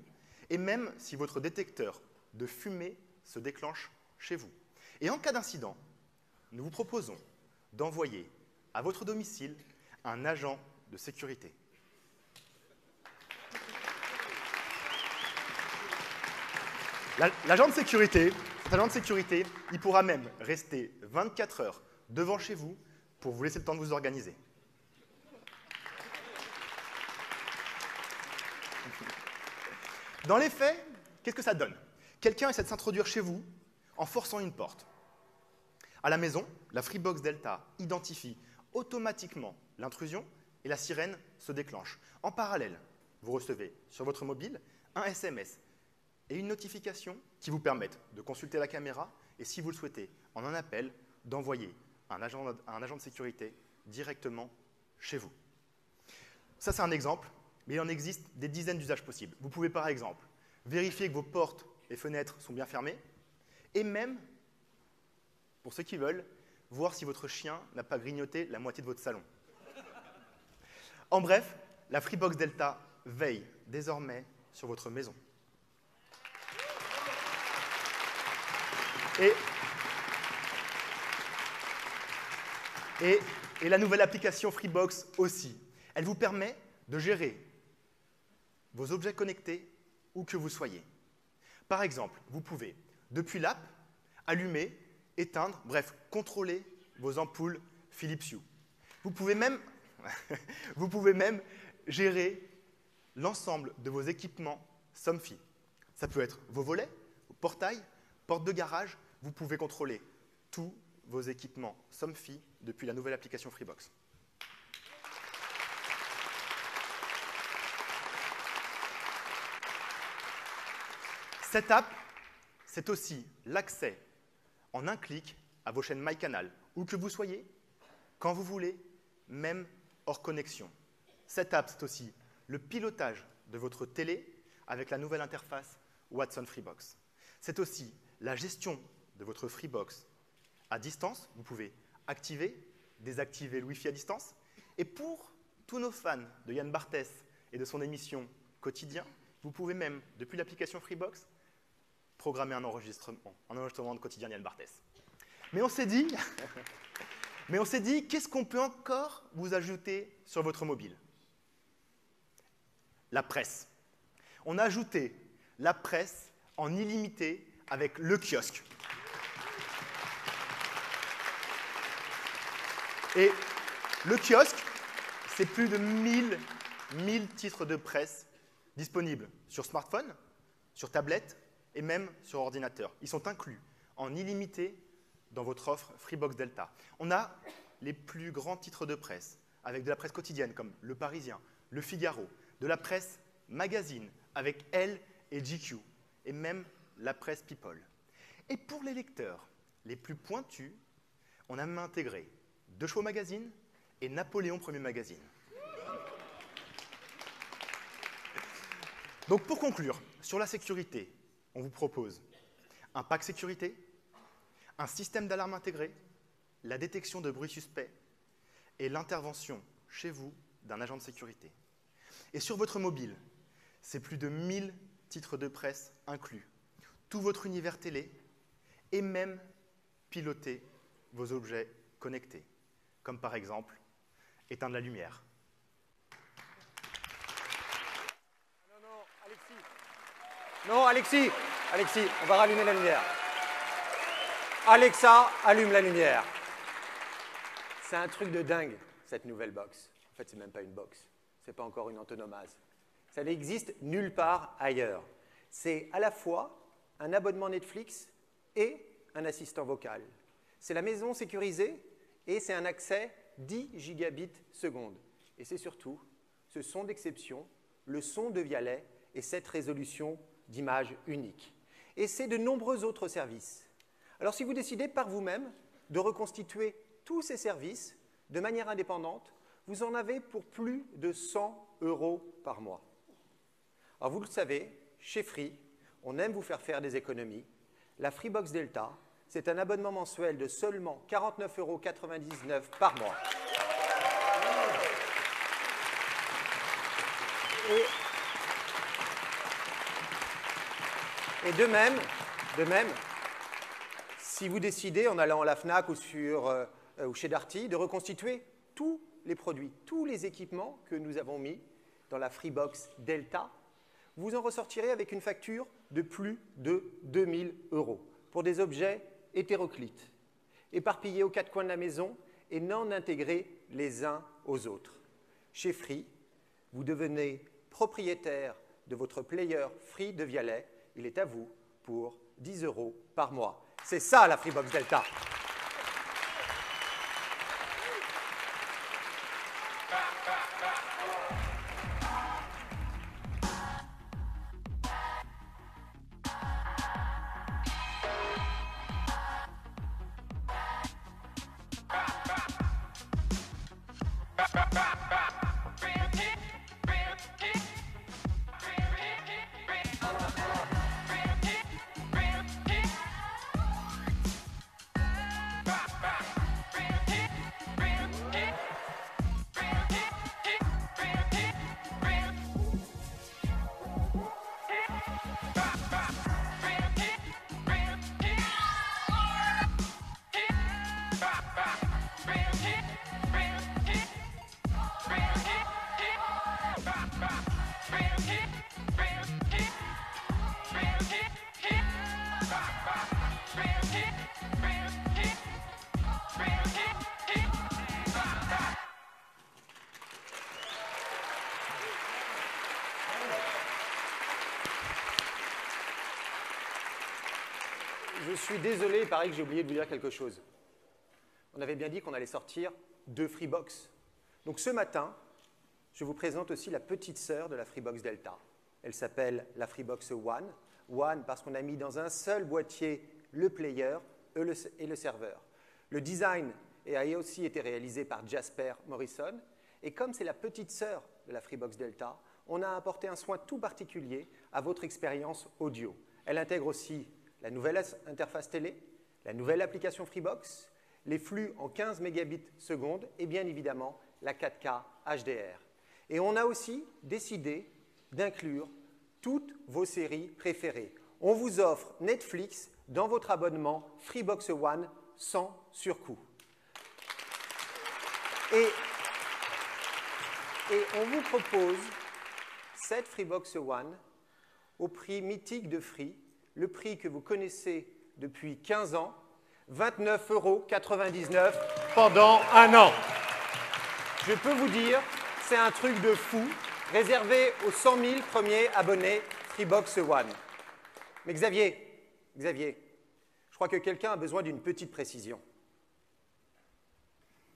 [SPEAKER 5] et même si votre détecteur de fumée se déclenche chez vous. Et en cas d'incident, nous vous proposons d'envoyer à votre domicile un agent de sécurité. L'agent de sécurité, il pourra même rester 24 heures devant chez vous pour vous laisser le temps de vous organiser. Dans les faits, qu'est-ce que ça donne? Quelqu'un essaie de s'introduire chez vous en forçant une porte. À la maison, la Freebox Delta identifie automatiquement l'intrusion et la sirène se déclenche. En parallèle, vous recevez sur votre mobile un SMS et une notification qui vous permettent de consulter la caméra et, si vous le souhaitez, en un appel, d'envoyer un agent de sécurité directement chez vous. Ça, c'est un exemple, mais il en existe des dizaines d'usages possibles. Vous pouvez, par exemple, vérifier que vos portes et fenêtres sont bien fermées et même, pour ceux qui veulent, voir si votre chien n'a pas grignoté la moitié de votre salon. En bref, la Freebox Delta veille désormais sur votre maison. Et la nouvelle application Freebox aussi. Elle vous permet de gérer vos objets connectés où que vous soyez. Par exemple, vous pouvez, depuis l'app, allumer, éteindre, bref, contrôler vos ampoules Philips Hue. Vous pouvez même gérer l'ensemble de vos équipements Somfy. Ça peut être vos volets, vos portails, portes de garage. Vous pouvez contrôler tous vos équipements Somfy depuis la nouvelle application Freebox. Cette app, c'est aussi l'accès en un clic à vos chaînes MyCanal, où que vous soyez, quand vous voulez, même hors connexion. Cette app, c'est aussi le pilotage de votre télé avec la nouvelle interface Watson Freebox. C'est aussi la gestion de votre Freebox à distance. Vous pouvez activer, désactiver le Wi-Fi à distance. Et pour tous nos fans de Yann Barthès et de son émission Quotidien, vous pouvez même, depuis l'application Freebox, programmer un enregistrement de Quotidien Yann Barthès. Mais on s'est dit, qu'est-ce qu'on peut encore vous ajouter sur votre mobile? La presse. On a ajouté la presse en illimité avec le kiosque. Et le kiosque, c'est plus de 1000 titres de presse disponibles sur smartphone, sur tablette et même sur ordinateur. Ils sont inclus en illimité dans votre offre Freebox Delta. On a les plus grands titres de presse, avec de la presse quotidienne comme Le Parisien, Le Figaro, de la presse magazine avec Elle et GQ, et même la presse People. Et pour les lecteurs les plus pointus, on a même intégré De Chaux Magazine et Napoléon Premier Magazine. Donc pour conclure, sur la sécurité, on vous propose un pack sécurité, un système d'alarme intégré, la détection de bruits suspects et l'intervention chez vous d'un agent de sécurité. Et sur votre mobile, c'est plus de 1000 titres de presse inclus, tout votre univers télé et même piloter vos objets connectés, comme par exemple éteindre la lumière.
[SPEAKER 2] Non, Alexis, on va rallumer la lumière. Alexa, allume la lumière. C'est un truc de dingue, cette nouvelle box. En fait, c'est même pas une box. C'est pas encore une antonomase. Ça n'existe nulle part ailleurs. C'est à la fois un abonnement Netflix et un assistant vocal. C'est la maison sécurisée et c'est un accès 10 gigabits seconde. Et c'est surtout ce son d'exception, le son de Vialet et cette résolution d'image unique. Et c'est de nombreux autres services. Alors si vous décidez par vous-même de reconstituer tous ces services de manière indépendante, vous en avez pour plus de 100 € par mois. Alors vous le savez, chez Free, on aime vous faire des économies. La Freebox Delta, c'est un abonnement mensuel de seulement 49,99 € par mois. Et de même, si vous décidez, en allant à la FNAC ou chez Darty, de reconstituer tous les produits, tous les équipements que nous avons mis dans la Freebox Delta, vous en ressortirez avec une facture de plus de 2000 € pour des objets hétéroclites, éparpillés aux quatre coins de la maison et non intégrés les uns aux autres. Chez Free, vous devenez propriétaire de votre player Free de Vialet. Il est à vous pour 10 € par mois. C'est ça la Freebox Delta. Je suis désolé, il paraît que j'ai oublié de vous dire quelque chose. On avait bien dit qu'on allait sortir 2 Freebox. Donc ce matin, je vous présente aussi la petite sœur de la Freebox Delta. Elle s'appelle la Freebox One. One parce qu'on a mis dans un seul boîtier le player et le serveur. Le design a aussi été réalisé par Jasper Morrison. Et comme c'est la petite sœur de la Freebox Delta, on a apporté un soin tout particulier à votre expérience audio. Elle intègre aussi la nouvelle interface télé, la nouvelle application Freebox, les flux en 15 mégabits seconde et bien évidemment la 4K HDR. Et on a aussi décidé d'inclure toutes vos séries préférées. On vous offre Netflix dans votre abonnement Freebox One sans surcoût. Et on vous propose cette Freebox One au prix mythique de Free, le prix que vous connaissez depuis 15 ans, 29,99 € pendant un an. Je peux vous dire, c'est un truc de fou, réservé aux 100 000 premiers abonnés Freebox One. Mais Xavier, je crois que quelqu'un a besoin d'une petite précision.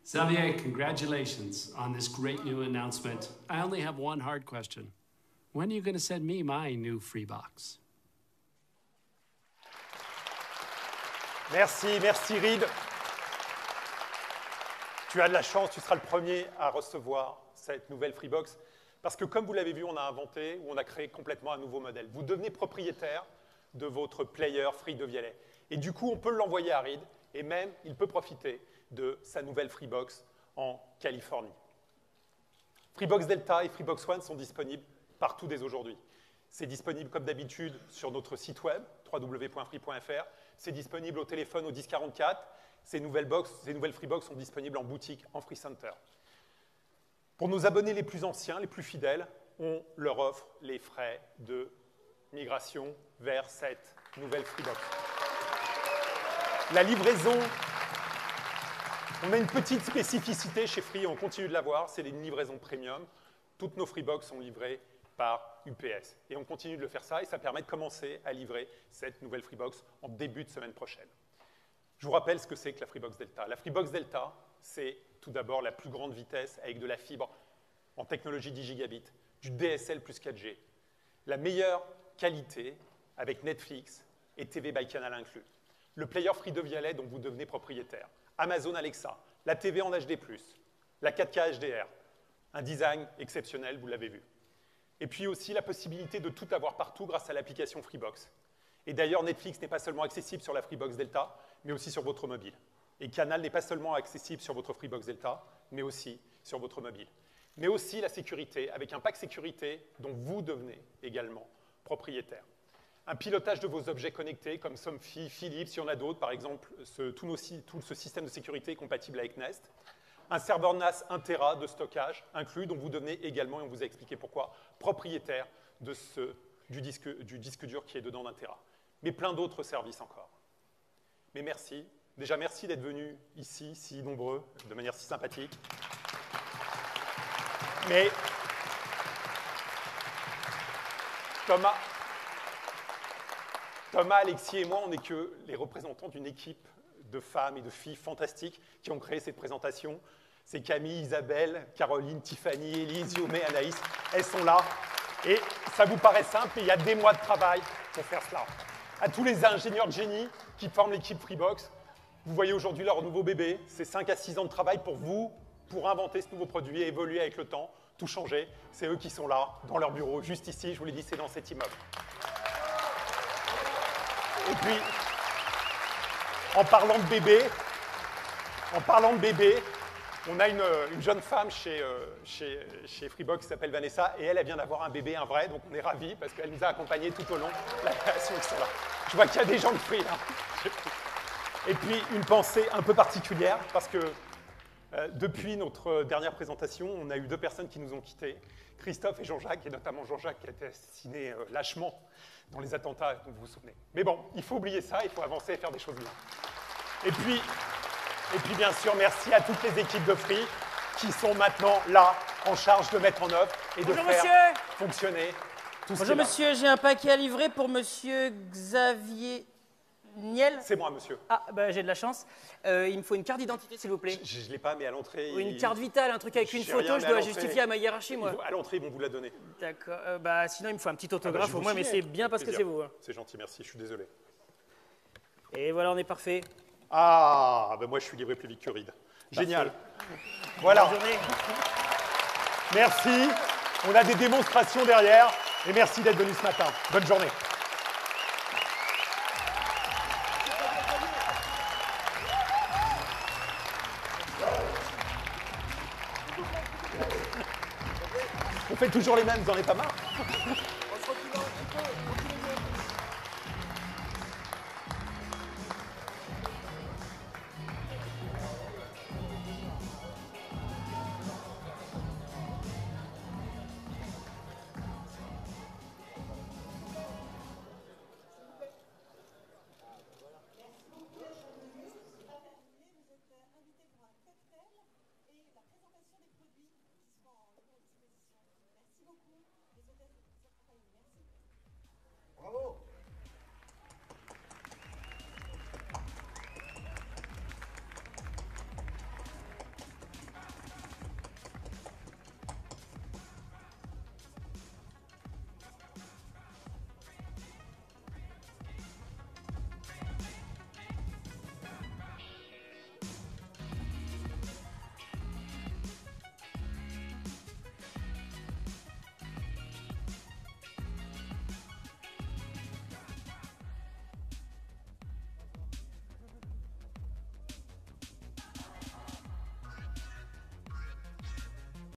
[SPEAKER 6] Xavier, congratulations on this great new announcement. I only have one hard question. When are you going to send me my new Freebox?
[SPEAKER 1] Merci Reed. Tu as de la chance, tu seras le premier à recevoir cette nouvelle Freebox. Parce que comme vous l'avez vu, on a inventé ou on a créé complètement un nouveau modèle. Vous devenez propriétaire de votre player Free Devialet. Et du coup, on peut l'envoyer à Reed, et même, il peut profiter de sa nouvelle Freebox en Californie. Freebox Delta et Freebox One sont disponibles partout dès aujourd'hui. C'est disponible comme d'habitude sur notre site web, www.free.fr. C'est disponible au téléphone au 1044. Ces nouvelles Freebox sont disponibles en boutique, en Free Center. Pour nos abonnés les plus anciens, les plus fidèles, on leur offre les frais de migration vers cette nouvelle Freebox. La livraison, on a une petite spécificité chez Free, on continue de l'avoir, c'est une livraison premium. Toutes nos Freebox sont livrées par UPS. Et on continue de le faire ça, et ça permet de commencer à livrer cette nouvelle Freebox en début de semaine prochaine. Je vous rappelle ce que c'est que la Freebox Delta. La Freebox Delta, c'est tout d'abord la plus grande vitesse avec de la fibre en technologie 10 gigabits, du DSL plus 4G, la meilleure qualité avec Netflix et TV by Canal inclus, le player Free Devialet dont vous devenez propriétaire, Amazon Alexa, la TV en HD+, la 4K HDR, un design exceptionnel, vous l'avez vu. Et puis aussi la possibilité de tout avoir partout grâce à l'application Freebox. Et d'ailleurs, Netflix n'est pas seulement accessible sur la Freebox Delta, mais aussi sur votre mobile. Et Canal n'est pas seulement accessible sur votre Freebox Delta, mais aussi sur votre mobile. Mais aussi la sécurité, avec un pack sécurité dont vous devenez également propriétaire. Un pilotage de vos objets connectés, comme Somfy, Philips, il y en a d'autres, par exemple, tout ce système de sécurité est compatible avec Nest. Un serveur NAS 1 Tera de stockage inclus, dont vous devenez également, et on vous a expliqué pourquoi, propriétaire du disque dur qui est dedans d'1 Tera. Mais plein d'autres services encore. Mais merci. Déjà, merci d'être venus ici, si nombreux, de manière si sympathique. Mais Thomas, Alexis et moi, on n'est que les représentants d'une équipe de femmes et de filles fantastiques qui ont créé cette présentation. C'est Camille, Isabelle, Caroline, Tiffany, Élise, Yomé, Anaïs. Elles sont là. Et ça vous paraît simple, mais il y a des mois de travail pour faire cela. À tous les ingénieurs de génie qui forment l'équipe Freebox, vous voyez aujourd'hui leur nouveau bébé. C'est 5 à 6 ans de travail pour vous, pour inventer ce nouveau produit et évoluer avec le temps, tout changer. C'est eux qui sont là, dans leur bureau, juste ici. Je vous l'ai dit, c'est dans cet immeuble. Et puis, en parlant de bébé, on a une jeune femme chez Freebox qui s'appelle Vanessa, et elle vient d'avoir un bébé, un vrai, donc on est ravis parce qu'elle nous a accompagnés tout au long de la création. Je vois qu'il y a des gens de Free là. Et puis, une pensée un peu particulière, parce que depuis notre dernière présentation, on a eu 2 personnes qui nous ont quittés, Christophe et Jean-Jacques, et notamment Jean-Jacques qui a été assassiné lâchement dans les attentats, dont vous vous souvenez. Mais bon, il faut oublier ça, il faut avancer et faire des choses bien. Et puis, bien sûr, merci à toutes les équipes de Free qui sont maintenant là, en charge de mettre en œuvre et de faire fonctionner tout ce qui est là.
[SPEAKER 7] Bonjour monsieur, j'ai un paquet à livrer pour monsieur Xavier Niel.
[SPEAKER 1] C'est moi, monsieur.
[SPEAKER 7] Ah, bah j'ai de la chance. Il me faut une carte d'identité, s'il vous plaît.
[SPEAKER 1] Je ne l'ai pas, mais à l'entrée...
[SPEAKER 7] Ou une carte vitale, un truc avec une photo, je dois justifier à ma hiérarchie, moi.
[SPEAKER 1] À l'entrée, ils vont vous la donner.
[SPEAKER 7] D'accord. Bah sinon, il me faut un petit autographe au moins, mais c'est bien parce que c'est vous. Hein.
[SPEAKER 1] C'est gentil, merci, je suis désolé.
[SPEAKER 7] Et voilà, on est parfait.
[SPEAKER 1] Ah, ben moi, je suis livré plus vite que Reed. Génial. Voilà.
[SPEAKER 7] Bonne journée.
[SPEAKER 1] Merci. On a des démonstrations derrière. Et merci d'être venu ce matin. Bonne journée. On fait toujours les mêmes, vous en avez pas marre?